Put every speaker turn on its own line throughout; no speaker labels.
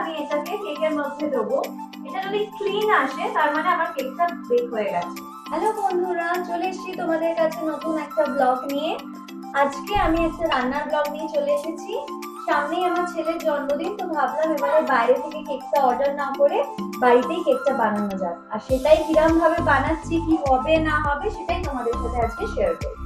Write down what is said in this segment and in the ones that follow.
আমি এটাকে কেকের মধ্যে দেবো। এটা যদি ক্লিন আসে তার মানে আমার কেকটা বেক হয়ে গেছে। হ্যালো বন্ধুরা, চলে এসেছি তোমাদের কাছে নতুন একটা ব্লগ নিয়ে। আজকে আমি একটা রান্নার ব্লগ নিয়ে চলে এসেছি। সামনেই আমার ছেলের জন্মদিন, তো ভাবলাম এবারে বাইরে থেকে কেকটা অর্ডার না করে বাড়িতেই কেকটা বানানো যাক। আর সেটাই কিরম ভাবে বানাচ্ছি, কি হবে না হবে সেটাই তোমাদের সাথে আজকে শেয়ার করব।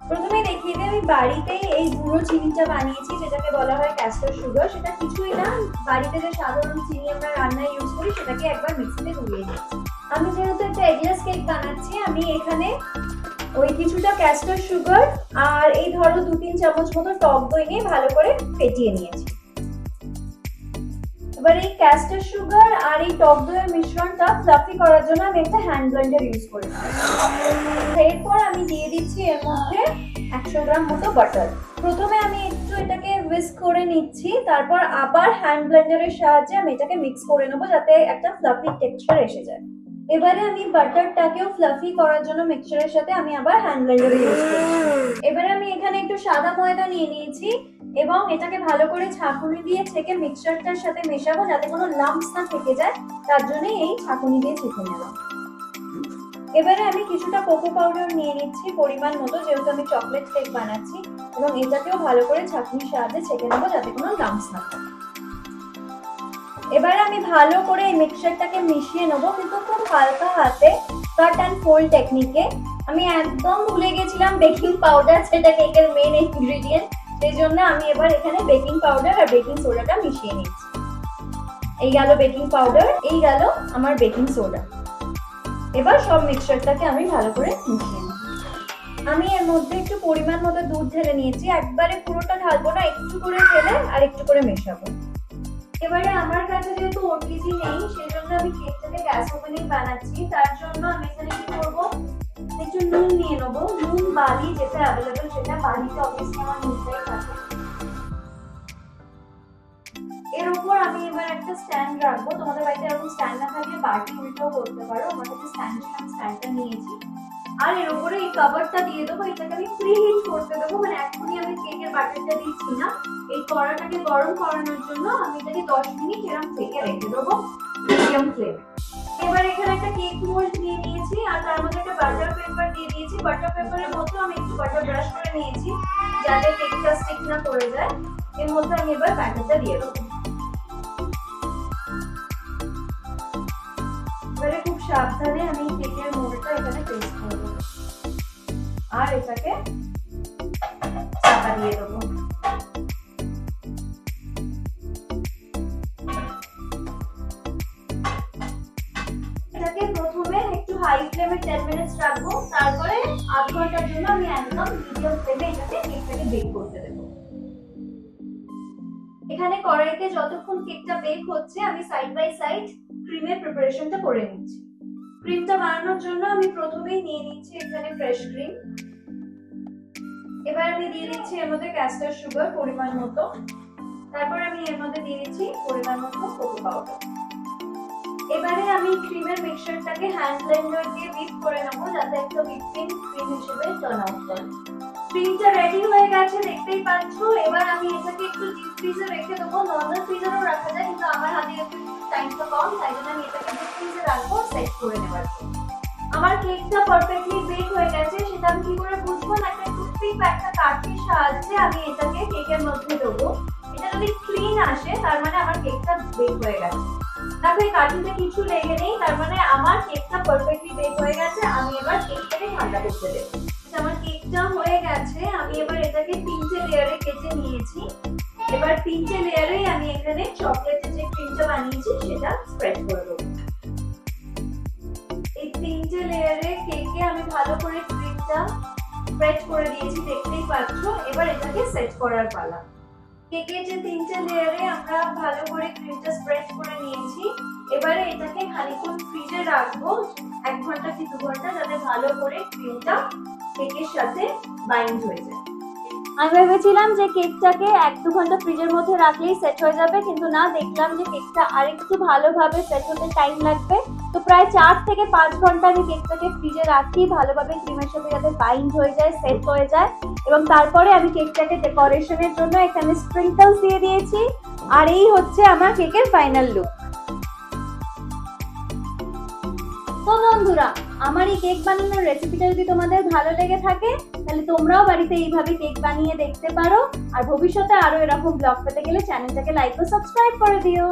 প্রথমে দেখিয়ে দিই, আমি বাড়িতেই এই গুঁড়ো চিনিটা বানিয়েছি, যেটাকে বলা হয় ক্যাস্টর সুগার। সেটা কিছুই না, বাড়িতে যে সাধারণ চিনি আমরা রান্নায় ইউজ করি সেটাকে একবার মিক্সিতে গুলিয়ে দিচ্ছি। আমি যেহেতু একটা এগলেস কেক বানাচ্ছি, আমি এখানে ওই কিছুটা ক্যাস্টর সুগার আর এই ধরো 2-3 চামচ মতো টক দই নিয়ে ভালো করে ফেটিয়ে নিয়েছি। এবার এই ক্যাস্টর সুগার আর এই টক দইয়ের মিশ্রণটা ফ্লাফি করার জন্য আমি একটা হ্যান্ড ব্লেন্ডার ইউজ করেছি। এরপর আমি দিয়ে দিচ্ছি এর মধ্যে 100 গ্রাম মতো বাটার। প্রথমে আমি একটু এটাকে হুইস্ক করে নিচ্ছি, তারপর আবার হ্যান্ড ব্লেন্ডারের সাহায্যে আমি এটাকে মিক্স করে নেবো যাতে একটা ফ্লাফি টেক্সচার এসে যায়। এবারে আমি বাটারটাকেও ফ্লাফি করার জন্য মিক্সচারের সাথে আমি আবার হ্যান্ড ব্লেন্ডার ইউজ করছি। এবারে আমি এখানে একটু সাদা ময়দা নিয়ে নিয়েছি এবং এটাকে ভালো করে ছাঁকুনি দিয়ে ছেঁকে মিক্সচারটার সাথে মেশাবো যাতে কোনো লাম্পস না থেকে যায়, তার জন্য এই ছাঁকুনি দিয়ে ছেঁকে নেব। এবারে আমি কিছুটা কোকো পাউডার নিয়ে নিচ্ছি পরিমাণ মতো, যেহেতু আমি চকলেট কেক বানাচ্ছি, এবং এটাকেও ভালো করে ছাঁকুনির সাহায্যে ছেঁকে নেবো যাতে কোনো লাম্পস না থাকে। এবারে আমি ভালো করে এই মিক্সচারটাকে মিশিয়ে নেবো, কিন্তু খুব হালকা হাতে কাট অ্যান্ড ফোল্ড টেকনিকে। আমি একদম ভুলে গেছিলাম বেকিং পাউডার, যেটা কেকের মেন ইনগ্রেডিয়েন্ট। সেই জন্য আমি এবার এখানে বেকিং পাউডার আর বেকিং সোডাটা মিশিয়ে নিচ্ছি। এই গেল বেকিং পাউডার, এই গেল আমার বেকিং সোডা। এবার সব মিক্সচারটাকে আমি ভালো করে মিশিয়ে নেব। আমি এর মধ্যে একটু পরিমাণ মতো দুধ ঢেলে নিয়েছি, একবারে পুরোটা ঢালবো না, একটু করে ঢেলে আর একটু করে মেশাবো। এবারে আমার কাছে যেহেতু ওটিজি নেই, সেজন্য আমি কেকটাকে গ্যাস ওভেনেই বানাচ্ছি। তার জন্য আমি এখানে কি করব, একটু নুন নিয়ে নেবো, নুন বালি যেটা অ্যাভেলেবল সেটা, বালিতে অবশ্যই আমার নুনটাই থাকে। এর উপর আমি এবার একটা স্ট্যান্ড রাখবো। তোমাদের বাড়িতে এরকম স্ট্যান্ড না থাকলে বাটি উল্টো করতে পারো, আমার কাছে স্ট্যান্ডটা নিয়েছি। আর এর উপরে এই কভারটা দিয়ে দেবো, এটাকে আমি প্রি হিট করতে দেবো, মানে এখনই আমি কেকের বাটারটা দিচ্ছি না। এই কড়াটাকে গরম করানোর জন্য আমি এটাকে 10 মিনিট এরকম থেকে রেখে দেবো মিডিয়াম ফ্লেমে। এবার এখানে একটা কেক মোল্ড নিয়ে নিয়েছি আর তার মধ্যে একটা বাটার পেপার দিয়ে দিয়েছি। বাটার পেপারের মধ্যে আমি একটু বাটার ব্রাশ করে নিয়েছি যাতে কেকটা স্টিক না করে যায়। এর মধ্যে আমি এবার ব্যাটারটা দিয়ে দেবো। এবারে খুব সাবধানে আমি কেকের মোল্ডটা এখানে পেস্ট করে দেবো আর এটাকে চাপা দিয়ে দেবো। এটাকে প্রথমে একটু হাই ফ্লেমে 10 মিনিটস রাখবো, তারপরে আধ ঘন্টার জন্য আমি একদম মিডিয়াম ফ্লেমে কেকটাকে বেক করতে দেবো। এখানে কড়াইতে যতক্ষণ কেকটা বেক হচ্ছে আমি সাইড বাই সাইড ক্রিমের প্রিপারেশনটা করে নিচ্ছি। ক্রিমটা বানানোর জন্য আমি প্রথমেই নিয়ে নিচ্ছি এখানে ফ্রেশ ক্রিম। এবার আমি দিয়ে দিচ্ছি এর মধ্যে ক্যাস্টর সুগার পরিমাণ মতো, তারপর আমি এর মধ্যে দিয়ে দিচ্ছি পরিমাণ মতো কোকো পাউডার। এবারে আমি ক্রিমের মিক্সচারটাকে হ্যান্ড ব্লেন্ডার দিয়ে বিট করে নেবো যাতে একটা হুইপিং ক্রিম হিসেবে টার্ন আউট করে। ক্রিমটা রেডি হয়ে গেছে, দেখতেই পাচ্ছ। এবার আমি এটাকে একটু ডিপ ফ্রিজে রেখে দেবো, নর্মাল ফ্রিজেরও রাখা যায়, কিন্তু আমার হাতে একটু টাইমটা কম, তাই জন্য আমি এটাকে ডিপ ফ্রিজে রাখবো সেট করে নেবার জন্য। আমার কেকটা পারফেক্টলি বেক হয়ে গেছে, সেটা আমি কি করে বুঝবো, না একটা টুথপিক বা একটা কাঠির সাহায্যে আমি এটাকে কেকের মধ্যে দেবো। এটা যদি ক্লিন আসে তার মানে আমার কেকটা বেক হয়ে গেছে। দেখো এই কাঠিতে কিছু লেগে নেই, তার মানে আমার কেকটা পারফেক্টলি বেক হয়ে গেছে। আমি এবার কেকটাকে ঠান্ডা করতে দেবো। আমার কেকটা হয়ে গেছে, আমি এবার এটাকে 3টে লেয়ারে কেটে নিয়েছি। এবার 3টে লেয়ারে আমি এখানে চকলেটের যে ক্রিমটা বানিয়েছি সেটা স্প্রেড করে দেবো। এই 3টে লেয়ারে কেকে আমি ভালো করে ক্রিমটা স্প্রেড করে দিয়েছি, দেখতেই পাচ্ছ। এবার এটাকে সেট করার পালা। কেকের যে 3টে লেয়ারে আমরা ভালো করে ক্রিমটা স্প্রেড করে নিয়েছি, এবারে এটাকে খানিকক্ষণ ফ্রিজে রাখবো, 1 ঘন্টা কি 2 ঘন্টা, যাতে ভালো করে ক্রিমটা কেকের সাথে বাইন্ড হয়ে যায়। আমি ভেবেছিলাম যে কেকটাকে 1-2 ঘন্টা ফ্রিজের মধ্যে রাখলেই সেট হয়ে যাবে, কিন্তু না, দেখলাম যে কেকটা আরেকটু ভালোভাবে সেট হতে টাইম লাগবে। তো প্রায় 4 থেকে 5 ঘন্টা আমি কেকটাকে ফ্রিজে রাখি, ভালোভাবে ক্রিমের সাথে যাতে বাইন্ড হয়ে যায়, সেট হয়ে যায়। এবং তারপরে আমি কেকটাকে ডেকোরেশনের জন্য এখানে স্প্রিঙ্কলস দিয়ে দিয়েছি। আর এই হচ্ছে আমার কেকের ফাইনাল লুক। তো বন্ধুরা, আমার এই কেক বানানোর রেসিপিটা যদি তোমাদের ভালো লেগে থাকে তাহলে তোমরাও বাড়িতে এইভাবে কেক বানিয়ে দেখতে পারো। আর ভবিষ্যতে আরো এরকম ব্লগ পেতে গেলে চ্যানেলটাকে লাইক ও সাবস্ক্রাইব করে দিও।